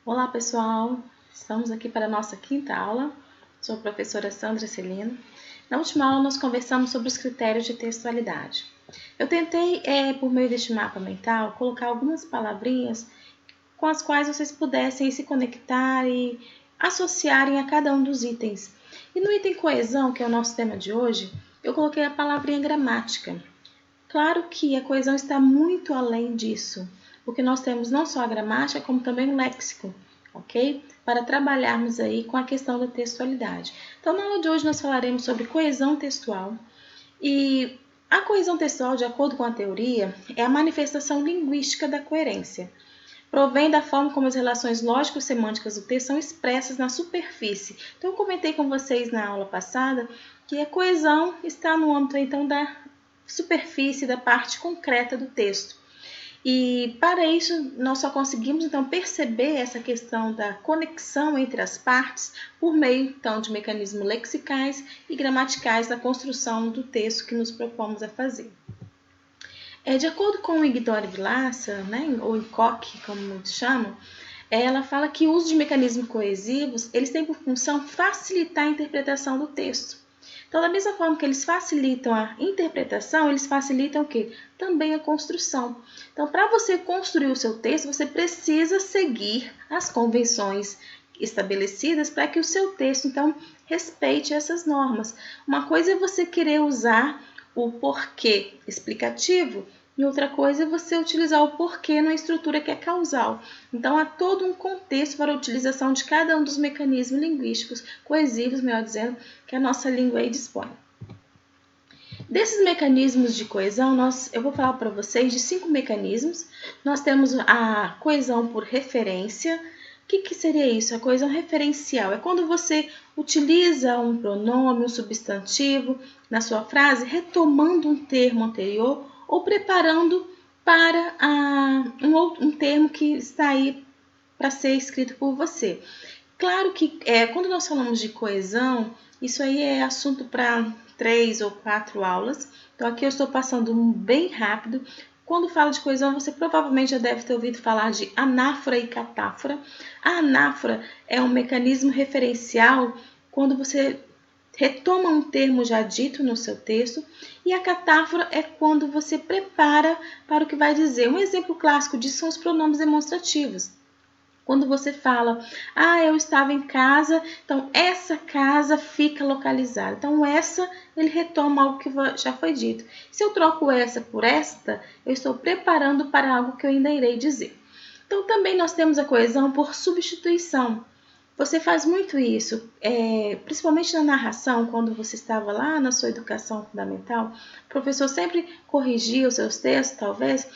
Olá pessoal, estamos aqui para a nossa quinta aula. Sou a professora Sandra Celino. Na última aula nós conversamos sobre os critérios de textualidade. Eu tentei, por meio deste mapa mental, colocar algumas palavrinhas com as quais vocês pudessem se conectar e associarem a cada um dos itens. E no item coesão, que é o nosso tema de hoje, eu coloquei a palavrinha gramática. Claro que a coesão está muito além disso, porque nós temos não só a gramática, como também o léxico, ok? Para trabalharmos aí com a questão da textualidade. Então, na aula de hoje nós falaremos sobre coesão textual. E a coesão textual, de acordo com a teoria, é a manifestação linguística da coerência. Provém da forma como as relações lógico-semânticas do texto são expressas na superfície. Então, eu comentei com vocês na aula passada que a coesão está no âmbito, então, da superfície, da parte concreta do texto. E para isso, nós só conseguimos então perceber essa questão da conexão entre as partes por meio então de mecanismos lexicais e gramaticais da construção do texto que nos propomos a fazer. De acordo com o Isidore Vilaça, ou Koch, como muitos chamam, ela fala que o uso de mecanismos coesivos, eles têm por função facilitar a interpretação do texto. Então, da mesma forma que eles facilitam a interpretação, eles facilitam o quê? Também a construção. Então, para você construir o seu texto, você precisa seguir as convenções estabelecidas para que o seu texto, então, respeite essas normas. Uma coisa é você querer usar o porquê explicativo e outra coisa é você utilizar o porquê na estrutura que é causal. Então, há todo um contexto para a utilização de cada um dos mecanismos linguísticos, coesivos, melhor dizendo, que a nossa língua aí dispõe. Desses mecanismos de coesão, eu vou falar para vocês de 5 mecanismos. Nós temos a coesão por referência. O que seria isso? A coesão referencial é quando você utiliza um pronome, um substantivo na sua frase, retomando um termo anterior ou preparando para um termo que está aí para ser escrito por você. Claro que quando nós falamos de coesão, isso aí é assunto para 3 ou 4 aulas. Então aqui eu estou passando bem rápido. Quando fala de coesão, você provavelmente já deve ter ouvido falar de anáfora e catáfora. A anáfora é um mecanismo referencial quando você retoma um termo já dito no seu texto, e a catáfora é quando você prepara para o que vai dizer. Um exemplo clássico disso são os pronomes demonstrativos. Quando você fala, eu estava em casa, então essa casa fica localizada. Então essa, ele retoma algo que já foi dito. Se eu troco essa por esta, eu estou preparando para algo que eu ainda irei dizer. Então também nós temos a coesão por substituição. Você faz muito isso, principalmente na narração, quando você estava lá na sua educação fundamental, o professor sempre corrigia os seus textos, talvez,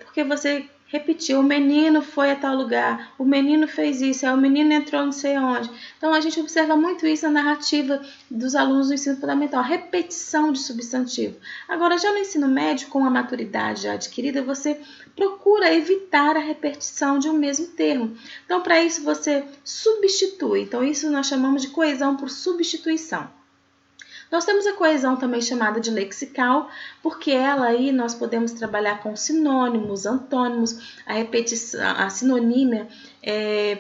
porque você repetiu, o menino foi a tal lugar, o menino fez isso, o menino entrou não sei onde. Então, a gente observa muito isso na narrativa dos alunos do ensino fundamental, a repetição de substantivo. Agora, já no ensino médio, com a maturidade já adquirida, você procura evitar a repetição de um mesmo termo. Então, para isso, você substitui. Então, isso nós chamamos de coesão por substituição. Nós temos a coesão também chamada de lexical, porque ela aí nós podemos trabalhar com sinônimos, antônimos, a repetição, a sinonímia.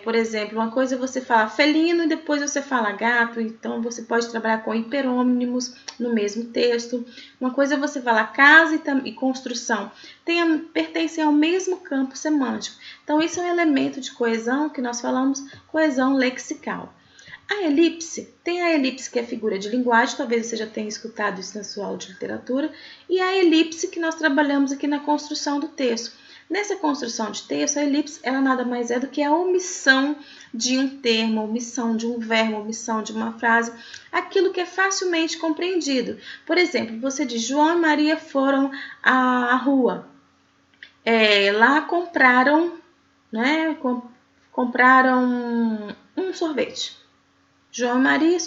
Por exemplo, uma coisa é você falar felino e depois você fala gato, então você pode trabalhar com hiperônimos no mesmo texto. Uma coisa é você falar casa e construção, pertencem ao mesmo campo semântico. Então, isso é um elemento de coesão que nós falamos coesão lexical. A elipse, tem a elipse que é figura de linguagem, talvez você já tenha escutado isso na sua aula de literatura, e a elipse que nós trabalhamos aqui na construção do texto. Nessa construção de texto, a elipse ela nada mais é do que a omissão de um termo, omissão de um verbo, omissão de uma frase, aquilo que é facilmente compreendido. Por exemplo, você diz, João e Maria foram à rua. Lá compraram, compraram um sorvete. João e Maria,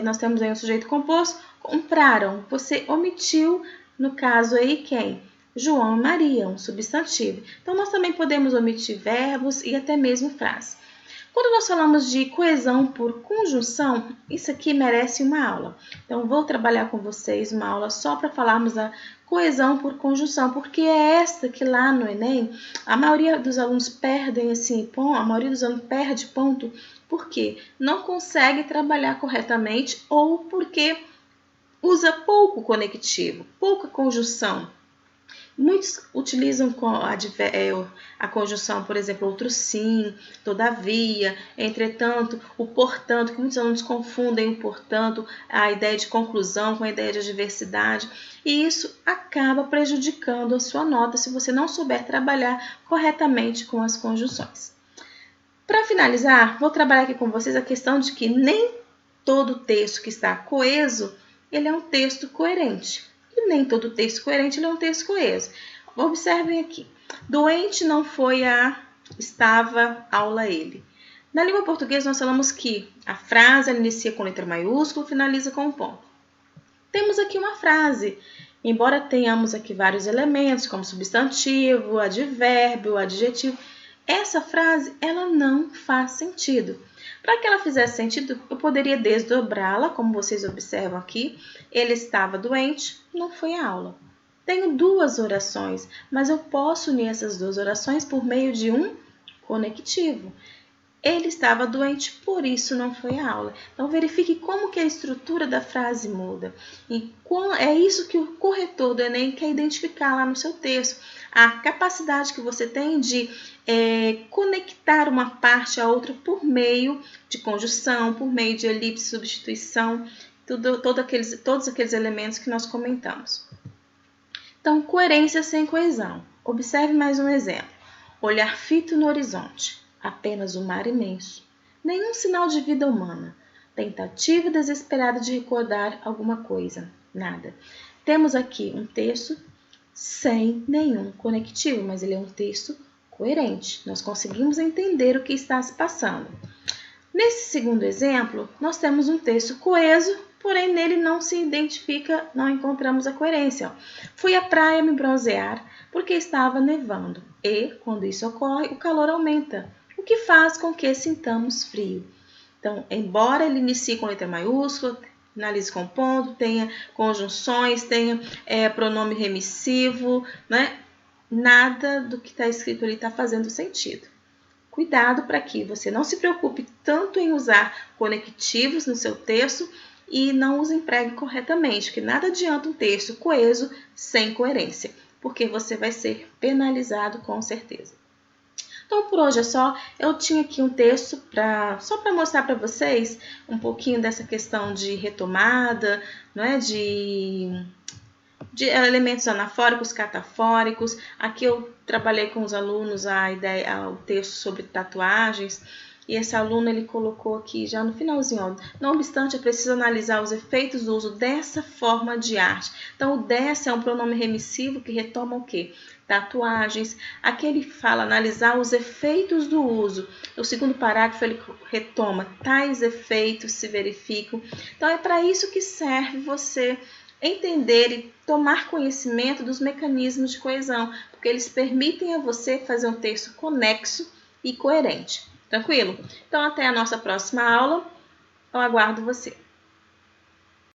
nós temos aí um sujeito composto, compraram. Você omitiu, no caso aí, quem? João e Maria, um substantivo. Então, nós também podemos omitir verbos e até mesmo frases. Quando nós falamos de coesão por conjunção, isso aqui merece uma aula. Então, vou trabalhar com vocês uma aula só para falarmos da coesão por conjunção, porque é esta que lá no Enem a maioria dos alunos perdem assim, a maioria dos alunos perde ponto porque não consegue trabalhar corretamente ou porque usa pouco conectivo, pouca conjunção. Muitos utilizam a conjunção, por exemplo, outro sim, todavia, entretanto, o portanto, que muitos alunos confundem o portanto, a ideia de conclusão com a ideia de adversidade, e isso acaba prejudicando a sua nota se você não souber trabalhar corretamente com as conjunções. Para finalizar, vou trabalhar aqui com vocês a questão de que nem todo texto que está coeso, ele é um texto coerente. E nem todo texto coerente ele é um texto coeso. Observem aqui. Doente não foi estava aula ele. Na língua portuguesa nós falamos que a frase inicia com letra maiúscula e finaliza com um ponto. Temos aqui uma frase. Embora tenhamos aqui vários elementos, como substantivo, advérbio, adjetivo, essa frase ela não faz sentido. Para que ela fizesse sentido, eu poderia desdobrá-la, como vocês observam aqui. Ele estava doente, não foi à aula. Tenho duas orações, mas eu posso unir essas duas orações por meio de um conectivo. Ele estava doente, por isso não foi à aula. Então, verifique como que a estrutura da frase muda. E é isso que o corretor do Enem quer identificar lá no seu texto. A capacidade que você tem de conectar uma parte a outra por meio de conjunção, por meio de elipse, substituição, todos aqueles elementos que nós comentamos. Então, coerência sem coesão. Observe mais um exemplo. Olhar fito no horizonte. Apenas o mar imenso. Nenhum sinal de vida humana. Tentativa desesperada de recordar alguma coisa. Nada. Temos aqui um texto sem nenhum conectivo, mas ele é um texto coerente. Nós conseguimos entender o que está se passando. Nesse segundo exemplo, nós temos um texto coeso, porém nele não se identifica, não encontramos a coerência. Fui à praia me bronzear porque estava nevando e, quando isso ocorre, o calor aumenta, o que faz com que sintamos frio. Então, embora ele inicie com letra maiúscula, finalize com ponto, tenha conjunções, tenha pronome remissivo, né? Nada do que está escrito ali está fazendo sentido. Cuidado para que você não se preocupe tanto em usar conectivos no seu texto e não os empregue corretamente, porque nada adianta um texto coeso sem coerência, porque você vai ser penalizado com certeza. Então, por hoje é só. Eu tinha aqui um texto só para mostrar para vocês um pouquinho dessa questão de retomada, né, de elementos anafóricos, catafóricos. Aqui eu trabalhei com os alunos o texto sobre tatuagens. E esse aluno ele colocou aqui já no finalzinho, não obstante, é preciso analisar os efeitos do uso dessa forma de arte. Então, o dessa é um pronome remissivo que retoma o quê? Tatuagens. Aqui ele fala analisar os efeitos do uso. No segundo parágrafo ele retoma tais efeitos se verificam. Então, é para isso que serve você entender e tomar conhecimento dos mecanismos de coesão, porque eles permitem a você fazer um texto conexo e coerente. Tranquilo? Então, até a nossa próxima aula. Eu aguardo você.